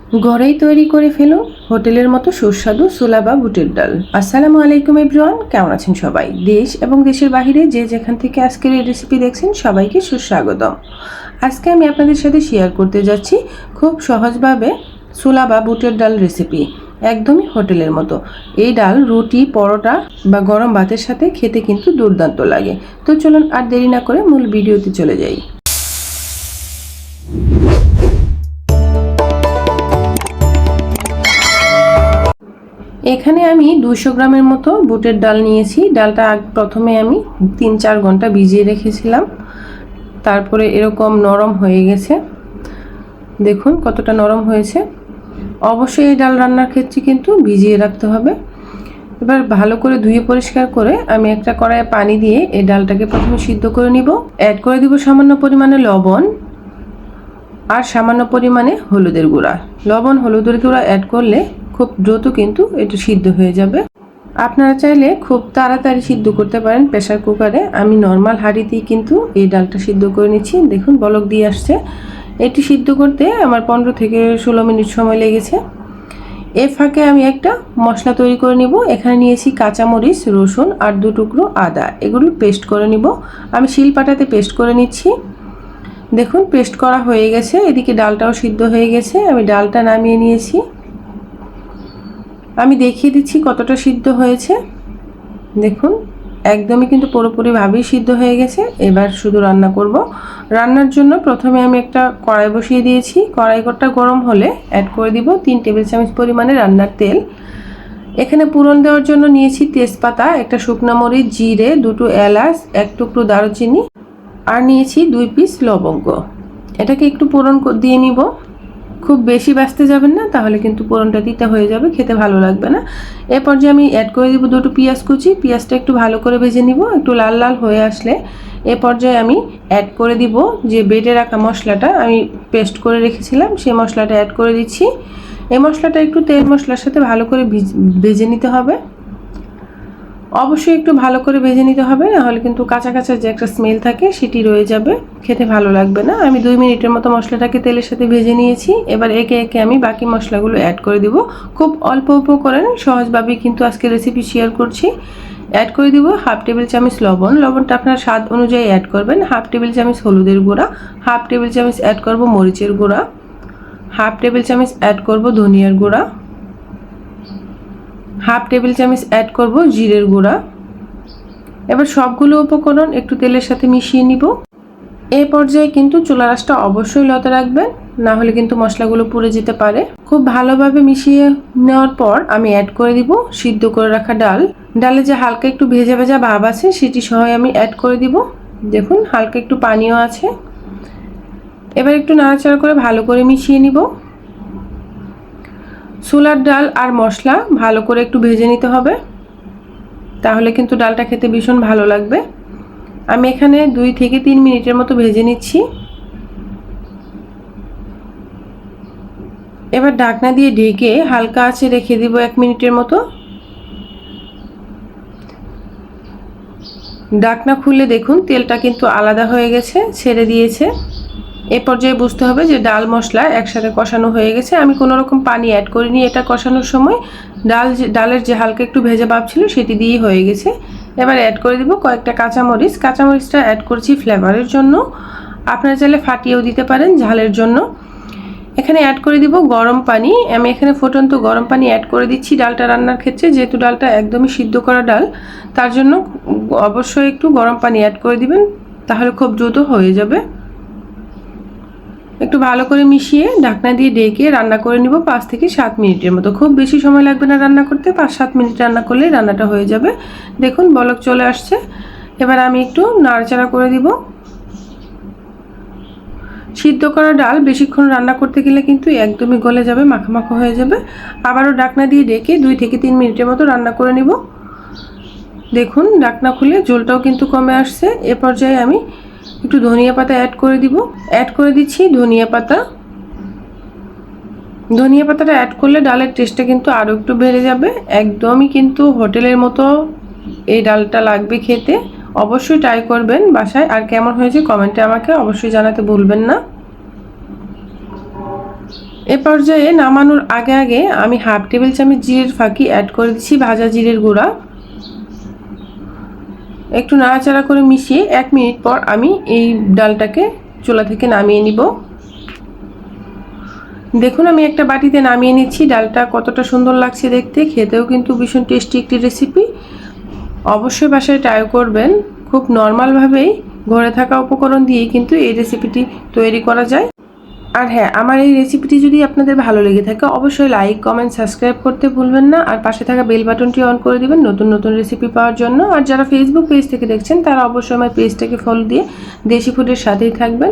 ঘরেই তৈরি করে ফেলুন হোটেলের মতো সুস্বাদু ছোলা বা বুটের ডাল। আসসালামু আলাইকুম এভরিওয়ান, কেমন আছেন সবাই? দেশ এবং দেশের বাইরে যে যেখান থেকে আজকের এই রেসিপি দেখছেন সবাইকে সুস্বাগতম। আজকে আমি আপনাদের সাথে শেয়ার করতে যাচ্ছি খুব সহজভাবে ছোলা বা বুটের ডাল রেসিপি, একদমই হোটেলের মতো। এই ডাল রুটি, পরোটা বা গরম ভাতের সাথে খেতে কিন্তু দুর্দান্ত লাগে। তো চলুন আর দেরি না করে মূল ভিডিওতে চলে যাই। এখানে আমি 200 গ্রামের মতো বুটের ডাল নিয়েছি। ডালটা প্রথমে আমি 3-4 ঘন্টা ভিজিয়ে রেখেছিলাম, তারপরে এরকম নরম হয়ে গেছে। দেখুন কতটা নরম হয়েছে। অবশ্যই এই ডাল রান্নার ক্ষেত্রে কিন্তু ভিজিয়ে রাখতে হবে। এবার ভালো করে ধুয়ে পরিষ্কার করে আমি একটা কড়াইয়ে পানি দিয়ে এই ডালটাকে প্রথমে সিদ্ধ করে নিব। অ্যাড করে দিব সামান্য পরিমাণে লবণ আর সামান্য পরিমাণে হলুদের গুঁড়া। লবণ হলুদের গুঁড়া অ্যাড করলে খুব দ্রুত কিন্তু এটা সিদ্ধ হয়ে যাবে। আপনারা চাইলে খুব তাড়াতাড়ি সিদ্ধ করতে পারেন প্রেসার কুকারে। আমি নর্মাল হাঁড়িতেই কিন্তু এই ডালটা সিদ্ধ করে নিচ্ছি। দেখুন বলক দিয়ে আসছে। এটি সিদ্ধ করতে আমার 15 থেকে 16 মিনিট সময় লেগেছে। এর ফাঁকে আমি একটা মশলা তৈরি করে নিব। এখানে নিয়েছি কাঁচামরিচ, রসুন আর 2 টুকরো আদা। এগুলো পেস্ট করে নিব। আমি শিলপাটাতে পেস্ট করে নিচ্ছি। দেখুন পেস্ট করা হয়ে গেছে। এদিকে ডালটাও সিদ্ধ হয়ে গেছে। আমি ডালটা নামিয়ে নিয়েছি। আমি দেখিয়ে দিচ্ছি কতটা সিদ্ধ হয়েছে। দেখুন একদমই কিন্তু পুরোপুরিভাবেই সিদ্ধ হয়ে গেছে। এবার শুধু রান্না করব। রান্নার জন্য প্রথমে আমি একটা কড়াই বসিয়ে দিয়েছি। কড়াইটা গরম হলে অ্যাড করে দিব 3 টেবিল চামচ পরিমাণে রান্নার তেল। এখানে পুরন দেওয়ার জন্য নিয়েছি তেজপাতা, একটা শুকনো মরিচ, জিরে, 2টো এলাচ, 1 টুকরো দারুচিনি আর নিয়েছি 2 পিস লবঙ্গ। এটাকে একটু পুরন দিয়ে নিব। খুব বেশি বাছতে যাবেন না, তাহলে কিন্তু পুরনটা তিতা হয়ে যাবে, খেতে ভালো লাগবে না। এর পর্যায়ে আমি অ্যাড করে দিব 2টো পেঁয়াজ কুচি। পেঁয়াজটা একটু ভালো করে ভেজে নিব। একটু লাল লাল হয়ে আসলে এ পর্যায়ে আমি অ্যাড করে দিব যে বেটে রাখা মশলাটা আমি পেস্ট করে রেখেছিলাম, সেই মশলাটা অ্যাড করে দিচ্ছি। এই মশলাটা একটু তেল মশলার সাথে ভালো করে ভেজে নিতে হবে। অবশ্যই একটু ভালো করে ভেজে নিতে হবে, নাহলে কিন্তু কাঁচা কাঁচা যে একটা স্মেল থাকে সেটি রয়ে যাবে, খেতে ভালো লাগবে না। আমি 2 মিনিটের মতো মশলাটাকে তেলের সাথে ভেজে নিয়েছি। এবার একে একে আমি বাকি মশলাগুলো অ্যাড করে দিব। খুব অল্প অল্প করেন, সহজভাবেই কিন্তু আজকে রেসিপি শেয়ার করছি। অ্যাড করে দিব 1/2 টেবিল চামচ লবণ। লবণটা আপনার স্বাদ অনুযায়ী অ্যাড করবেন। 1/2 টেবিল চামচ হলুদের গুঁড়া, 1/2 টেবিল চামচ অ্যাড করব মরিচের গুঁড়া, 1/2 টেবিল চামচ অ্যাড করব ধনিয়ার গুঁড়া, 1/2 টেবিল চামচ অ্যাড করব জিরের গুঁড়া। এবার সবগুলো উপকরণ একটু তেলের সাথে মিশিয়ে নিব। এই পর্যায়ে কিন্তু চুলার আঁচটা অবশ্যই লতে রাখবেন, না হলে কিন্তু মশলাগুলো পুড়ে যেতে পারে। খুব ভালোভাবে মিশিয়ে নেওয়ার পর আমি অ্যাড করে দিব সিদ্ধ করে রাখা ডাল। ডালে যে হালকা একটু ভেজা ভেজা ভাব আছে সেটি সহ আমি অ্যাড করে দিব। দেখুন হালকা একটু পানিও আছে। এবার একটু নাড়াচাড়া করে ভালো করে মিশিয়ে নিব। ছোলার ডাল আর মশলা ভালো করে একটু ভেজে নিতে হবে, তাহলে কিন্তু ডালটা খেতে ভীষণ ভালো লাগবে। আমি এখানে 2 থেকে 3 মিনিটের মতো ভেজে নিচ্ছি। এবার ঢাকনা দিয়ে ঢেকে হালকা আঁচে রেখে দিব 1 মিনিটের মতো। ঢাকনা খুলে দেখুন তেলটা কিন্তু আলাদা হয়ে গেছে, ছেড়ে দিয়েছে। এ পর্যায়ে বুঝতে হবে যে ডাল মশলা একসাথে কষানো হয়ে গেছে। আমি কোনো রকম পানি অ্যাড করিনি। এটা কষানোর সময় ডালের যে হালকা একটু ভেজা ভাব ছিল সেটি দিয়েই হয়ে গেছে। এবার অ্যাড করে দিব কয়েকটা কাঁচামরিচ। কাঁচামরিচটা অ্যাড করছি ফ্লেভারের জন্য, আপনারা চাইলে ফাটিয়েও দিতে পারেন ঝালের জন্য। এখানে অ্যাড করে দিব গরম পানি। আমি এখানে ফুটন্ত গরম পানি অ্যাড করে দিচ্ছি ডালটা রান্নার ক্ষেত্রে, যেহেতু ডালটা একদমই সিদ্ধ করা ডাল, তার জন্য অবশ্যই একটু গরম পানি অ্যাড করে দিবেন, তাহলে খুব দ্রুত হয়ে যাবে। একটু ভালো করে মিশিয়ে ঢাকনা দিয়ে ঢেকে রান্না করে নিব 5 থেকে 7 মিনিটের মতো। খুব বেশি সময় লাগবে না রান্না করতে, 5-7 মিনিট রান্না করলেই রান্নাটা হয়ে যাবে। দেখুন বলক চলে আসছে। এবার আমি একটু নাড়াচাড়া করে দিব। সিদ্ধ করা ডাল বেশিক্ষণ রান্না করতে গেলে কিন্তু একদমই গলে যাবে, মাখা মাখা হয়ে যাবে। আবারও ঢাকনা দিয়ে ঢেকে 2 থেকে 3 মিনিটের মতো রান্না করে নিব। দেখুন ঢাকনা খুলে ঝোলটাও কিন্তু কমে আসছে। এ পর্যায়ে আমি একটু ধনিয়া পাতা অ্যাড করে দিব। অ্যাড করে দিচ্ছি ধনিয়া পাতা। ধনিয়া পাতাটা অ্যাড করলে ডালের টেস্টটা কিন্তু আরও একটু বেড়ে যাবে। একদমই কিন্তু হোটেলের মতো এই ডালটা লাগবে খেতে। অবশ্যই ট্রাই করবেন বাসায়, আর কেমন হয়েছে কমেন্টে আমাকে অবশ্যই জানাতে ভুলবেন না। এ পর্যায়ে নামানোর আগে আগে আমি হাফ টেবিল চামচ জিরের ফাঁকি অ্যাড করে দিচ্ছি ভাজা জিরের গুঁড়া। একটু নাড়াচাড়া করে মিশিয়ে 1 মিনিট পর আমি এই ডালটাকে চুলা থেকে নামিয়ে নিব। দেখুন আমি একটা বাটিতে নামিয়ে নিচ্ছি। ডালটা কতটা সুন্দর লাগছে দেখতে, খেতেও কিন্তু ভীষণ টেস্টি একটি রেসিপি। অবশ্যই বাসায় ট্রাই করবেন। খুব নর্মালভাবেই ঘরে থাকা উপকরণ দিয়েই কিন্তু এই রেসিপিটি তৈরি করা যায়। আর হ্যাঁ, আমার এই রেসিপিটি যদি আপনাদের ভালো লেগে থাকে অবশ্যই লাইক, কমেন্ট, সাবস্ক্রাইব করতে ভুলবেন না। আর পাশে থাকা বেল বাটনটি অন করে দিবেন নতুন নতুন রেসিপি পাওয়ার জন্য। আর যারা ফেসবুক পেজ থেকে দেখছেন তারা অবশ্যই আমার পেজটাকে ফলো দিয়ে দেশি ফুডের সাথেই থাকবেন।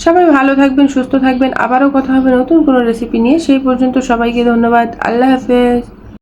সবাই ভালো থাকবেন, সুস্থ থাকবেন। আবারও কথা হবে নতুন কোনো রেসিপি নিয়ে। সেই পর্যন্ত সবাইকে ধন্যবাদ। আল্লাহ হাফেজ।